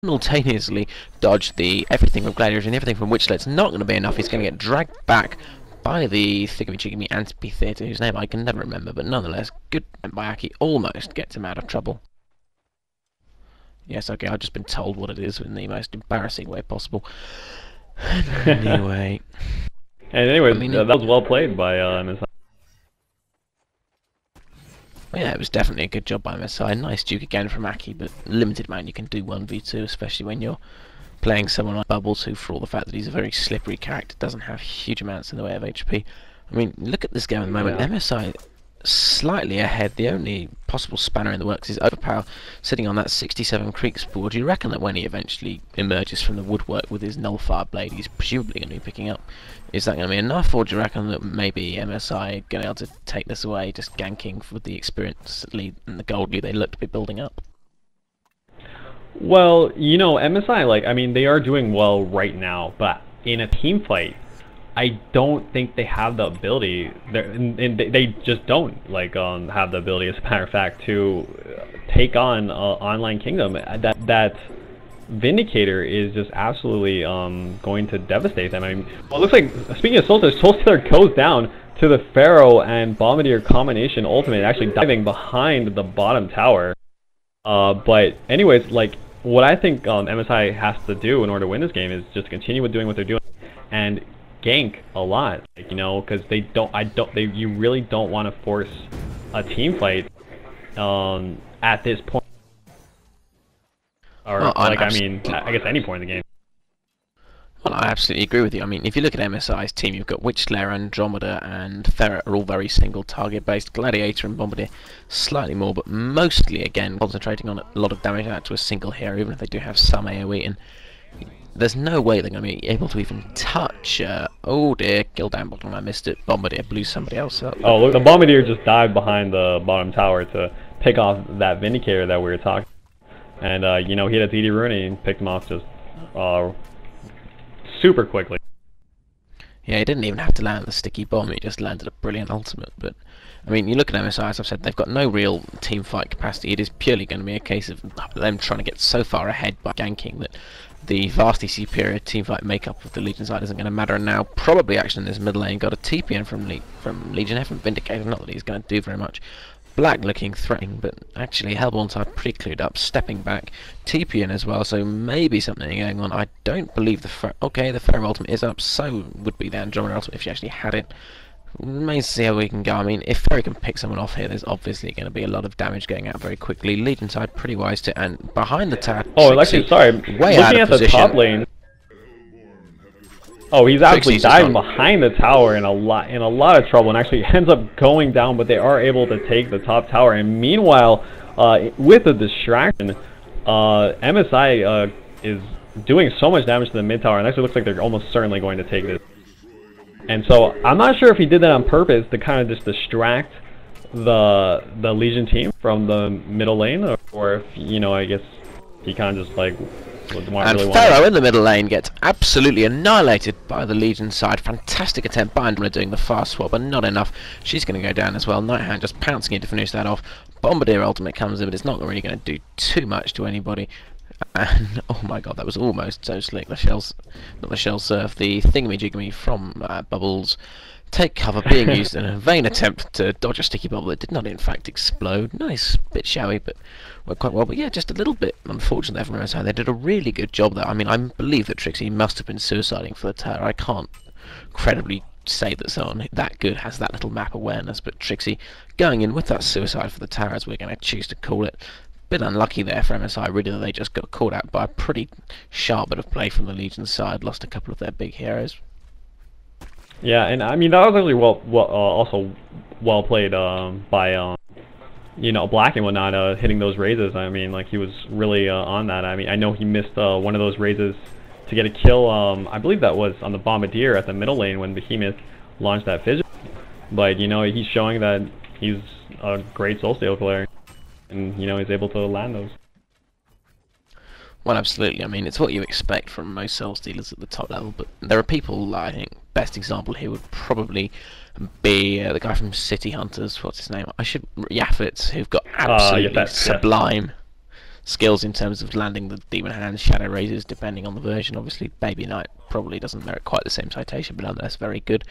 simultaneously dodge the everything from Gladiator and everything from Witchlet. It's not going to be enough. He's going to get dragged back by the Thigamy Amphitheatre, whose name I can never remember, but nonetheless, good by Aki, almost gets him out of trouble. Yes, okay, I've just been told what it is in the most embarrassing way possible. Anyway. And anyways, that was well played by MSI. Yeah, it was definitely a good job by MSI. Nice duke again from Aki, but limited amount you can do 1v2, especially when you're playing someone like Bubbles, who, for all the fact that he's a very slippery character, doesn't have huge amounts in the way of HP. I mean, look at this game at the moment. Yeah. MSI slightly ahead. The only possible spanner in the works is Overpower sitting on that 67 Creeks board. Do you reckon that when he eventually emerges from the woodwork with his Nullfire blade, he's presumably going to be picking up? Is that going to be enough, or do you reckon that maybe MSI are going to be able to take this away, just ganking for the experience lead and the gold lead they look to be building up? Well, you know, MSI, like, I mean, they are doing well right now, but in a team fight, I don't think they have the ability, and they just don't, like, have the ability, as a matter of fact, to take on Online Kingdom. That Vindicator is just absolutely going to devastate them. I mean, well, it looks like, speaking of Soul Stealer goes down to the Pharaoh and Bombardier combination ultimate, actually diving behind the bottom tower. But anyways, like, what I think MSI has to do in order to win this game is just continue with doing what they're doing and gank a lot, like, you know, because you really don't want to force a team fight at this point, or, well, like, I mean, I guess any point in the game. Well, I absolutely agree with you. I mean, if you look at MSI's team, you've got Witchslayer, Andromeda, and Ferret are all very single target based. Gladiator and Bombardier slightly more, but mostly, again, concentrating on a lot of damage out to a single hero, even if they do have some AoE. And there's no way they're going to be able to even touch. Oh dear, Gildan bottom, I missed it. Bombardier blew somebody else up. Oh, look, the Bombardier just dived behind the bottom tower to pick off that Vindicator that we were talking about. And, you know, he had a TD Rooney and picked him off just super quickly. Yeah, he didn't even have to land the sticky bomb, he just landed a brilliant ultimate. But, I mean, you look at MSI, as I've said, they've got no real team fight capacity. It is purely going to be a case of them trying to get so far ahead by ganking that the vastly superior teamfight makeup of the Legion side isn't going to matter. And now, probably actually in this middle lane, got a TPN from Legion F and Vindicator. Not that he's going to do very much. Black looking threatening, but actually Hellborn side pretty clued up, stepping back. TPN as well, so maybe something going on. I don't believe the Pharaoh ultimate is up, so would be the Andromeda ultimate if she actually had it. Remains to see how we can go. I mean, if Ferry can pick someone off here, there's obviously going to be a lot of damage going out very quickly. Legion side pretty wise to, and behind the tower. Oh, actually, sorry, way looking at the top lane. Oh, he's actually diving behind the tower in a lot of trouble, and actually ends up going down. But they are able to take the top tower. And meanwhile, with the distraction, MSI is doing so much damage to the mid tower, and actually looks like they're almost certainly going to take this. And so I'm not sure if he did that on purpose to kind of just distract the Legion team from the middle lane, or if, you know, I guess he kind of just like. And Pharaoh in the middle lane gets absolutely annihilated by the Legion side. Fantastic attempt by Andromeda doing the fast swap, but not enough. She's going to go down as well. Nighthand just pouncing in to finish that off. Bombardier ultimate comes in, but it's not really going to do too much to anybody. And oh my god, that was almost so slick. The shells, not the shell surf, the thingamajigamy from Bubbles take cover, being used in a vain attempt to dodge a sticky bubble that did not in fact explode. Nice, bit showy, but worked quite well. But yeah, just a little bit unfortunate there from MSI. They did a really good job there. I mean, I believe that Trixie must have been suiciding for the tower. I can't credibly say that someone that good has that little map awareness, but Trixie going in with that suicide for the tower, as we're going to choose to call it. Bit unlucky there for MSI, really, that they just got caught out by a pretty sharp bit of play from the Legion side. Lost a couple of their big heroes. Yeah, and I mean, that was actually also well played by you know, Black and whatnot, hitting those raises. I mean, like, he was really on that. I mean, I know he missed one of those raises to get a kill. I believe that was on the Bombardier at the middle lane when Behemoth launched that fissure. But, you know, he's showing that he's a great Soulsteel player, and, you know, he's able to land those. Well, absolutely. I mean, it's what you expect from most Soul Stealers at the top level, but there are people, I think, best example here would probably be the guy from City Hunters. What's his name? Yaffet, who've got absolutely sublime skills in terms of landing the Demon Hands, Shadow Razors, depending on the version. Obviously, Baby Knight probably doesn't merit quite the same citation, but nonetheless very good.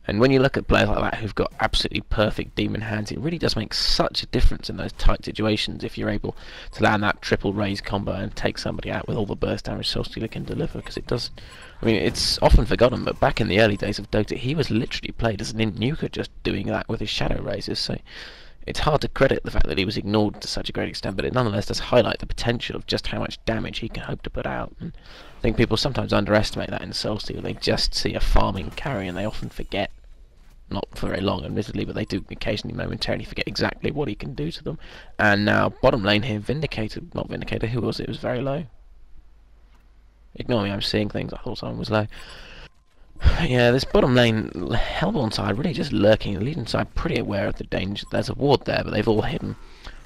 And when you look at players like that who've got absolutely perfect Demon Hands, it really does make such a difference in those tight situations if you're able to land that triple raise combo and take somebody out with all the burst damage Soulstealer can deliver, because it does. I mean, it's often forgotten, but back in the early days of Dota, he was literally played as an Int Nuker just doing that with his Shadow Razors, so it's hard to credit the fact that he was ignored to such a great extent, but it nonetheless does highlight the potential of just how much damage he can hope to put out. And I think people sometimes underestimate that in Soulstealer. They just see a farming carry and they often forget. Not for very long, admittedly, but they do occasionally momentarily forget exactly what he can do to them. And now, bottom lane here, Vindicator, not Vindicator, who was it? It was very low. Ignore me, I'm seeing things, I thought someone was low. Yeah, this bottom lane, Hellborn side really just lurking. The Legion side pretty aware of the danger. There's a ward there, but they've all hidden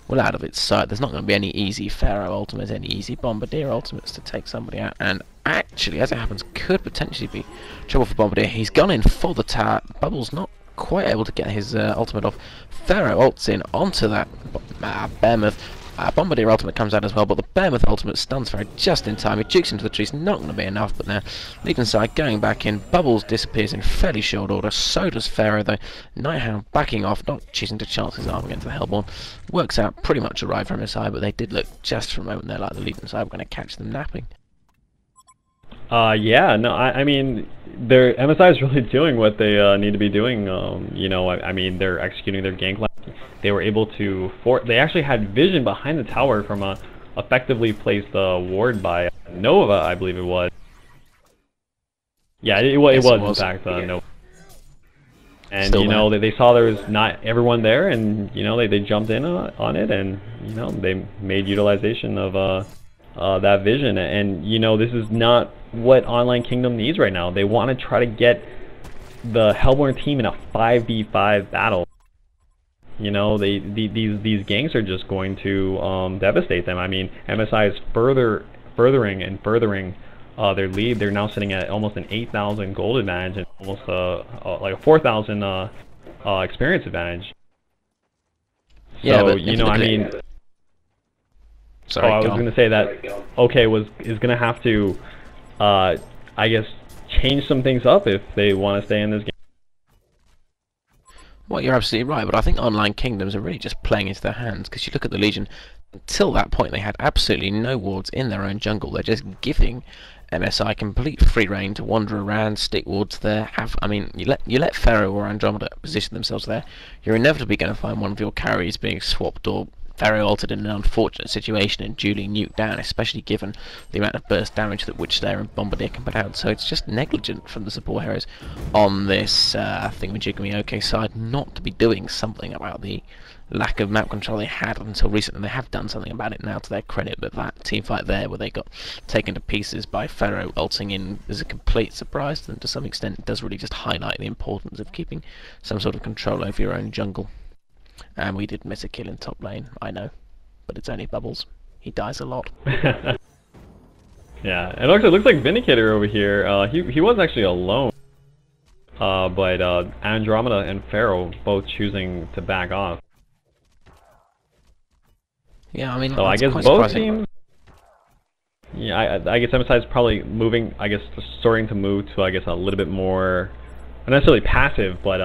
well out of its sight. There's not going to be any easy Pharaoh ultimates, any easy Bombardier ultimates to take somebody out. And actually, as it happens, could potentially be trouble for Bombardier. He's gone in for the tower. Bubble's not quite able to get his ultimate off. Pharaoh ults in onto that Behemoth. Bombardier ultimate comes out as well, but the Behemoth ultimate stuns Pharaoh just in time. He jukes into the trees, not going to be enough, but now Legion side going back in. Bubbles disappears in fairly short order, so does Pharaoh, though. Nighthound backing off, not choosing to chance his arm against the Hellborn. Works out pretty much alright from his side, but they did look just for a moment there like the Legion side were going to catch them napping. Yeah, no, I mean, their MSI is really doing what they need to be doing. You know, I mean, they're executing their game plan. They were able to they actually had vision behind the tower from a effectively placed ward by Nova, I believe it was. Yeah, it was in fact Nova. And still, you know, they saw there was not everyone there, and you know, they jumped in on it, and you know, they made utilization of that vision. And you know, this is not what Online Kingdom needs right now. They want to try to get the Hellborn team in a 5v5 battle. You know, these ganks are just going to devastate them. I mean, MSI is furthering their lead. They're now sitting at almost an 8,000 gold advantage and almost like a 4,000 experience advantage. Yeah, so, you know, I mean, sorry, I was going to say that OK is going to have to, I guess, change some things up if they want to stay in this game. Well, you're absolutely right, but I think Online Kingdoms are really just playing into their hands, because you look at the Legion, until that point they had absolutely no wards in their own jungle. They're just giving MSI complete free reign to wander around, stick wards there. I mean, you let Pharaoh or Andromeda position themselves there, you're inevitably going to find one of your carries being swapped or Pharaoh altered in an unfortunate situation and duly nuked down, especially given the amount of burst damage that Witchslayer and Bombardier can put out. So it's just negligent from the support heroes on this thingamajigamy OK side not to be doing something about the lack of map control they had until recently. They have done something about it now to their credit, but that team fight there where they got taken to pieces by Pharaoh ulting in is a complete surprise to them. To some extent it does really just highlight the importance of keeping some sort of control over your own jungle. And we did miss a kill in top lane, I know, but it's only Bubbles. He dies a lot. Yeah, it looks like Vindicator over here. He was actually alone, but Andromeda and Pharaoh both choosing to back off. Yeah, I mean, so I guess both teams. Yeah, I guess MSI is probably moving. I guess starting to move to a little bit more, not necessarily passive, but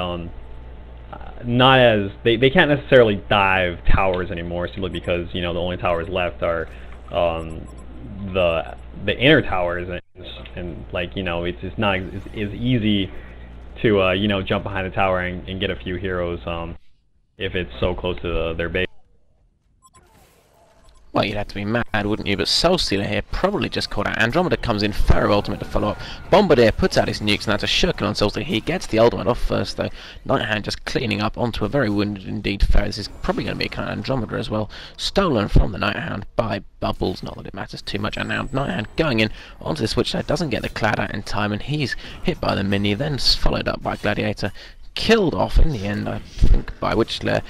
not as they can't necessarily dive towers anymore, simply because you know the only towers left are the inner towers, and like you know it's just not as easy to you know jump behind the tower and get a few heroes if it's so close to their base. Well, you'd have to be mad, wouldn't you? But Soulstealer here probably just caught out. Andromeda comes in, Pharaoh ultimate to follow up. Bombardier puts out his nukes, and that's a shuriken on Soulstealer. He gets the ultimate off first, though. Nighthand just cleaning up onto a very wounded indeed Pharaoh. This is probably going to be a kind of Andromeda as well. Stolen from the Nighthand by Bubbles, not that it matters too much. And now Nighthand going in onto the switch there, doesn't get the Clad out in time, and he's hit by the Mini, then followed up by Gladiator. Killed off in the end, I think, by Witchslayer.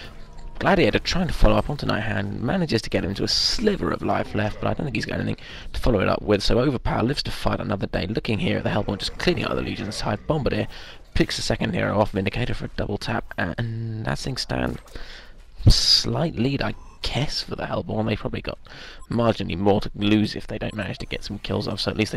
Gladiator trying to follow up onto Nighthand, manages to get him to a sliver of life left, but I don't think he's got anything to follow it up with, so Overpower lives to fight another day. Looking here at the Hellborn, just cleaning out the Legion side. Bombardier picks the second hero off, Vindicator for a double tap, and that thing stand. Slight lead, I Kess for the Hellborn. They've probably got marginally more to lose if they don't manage to get some kills off, so at least they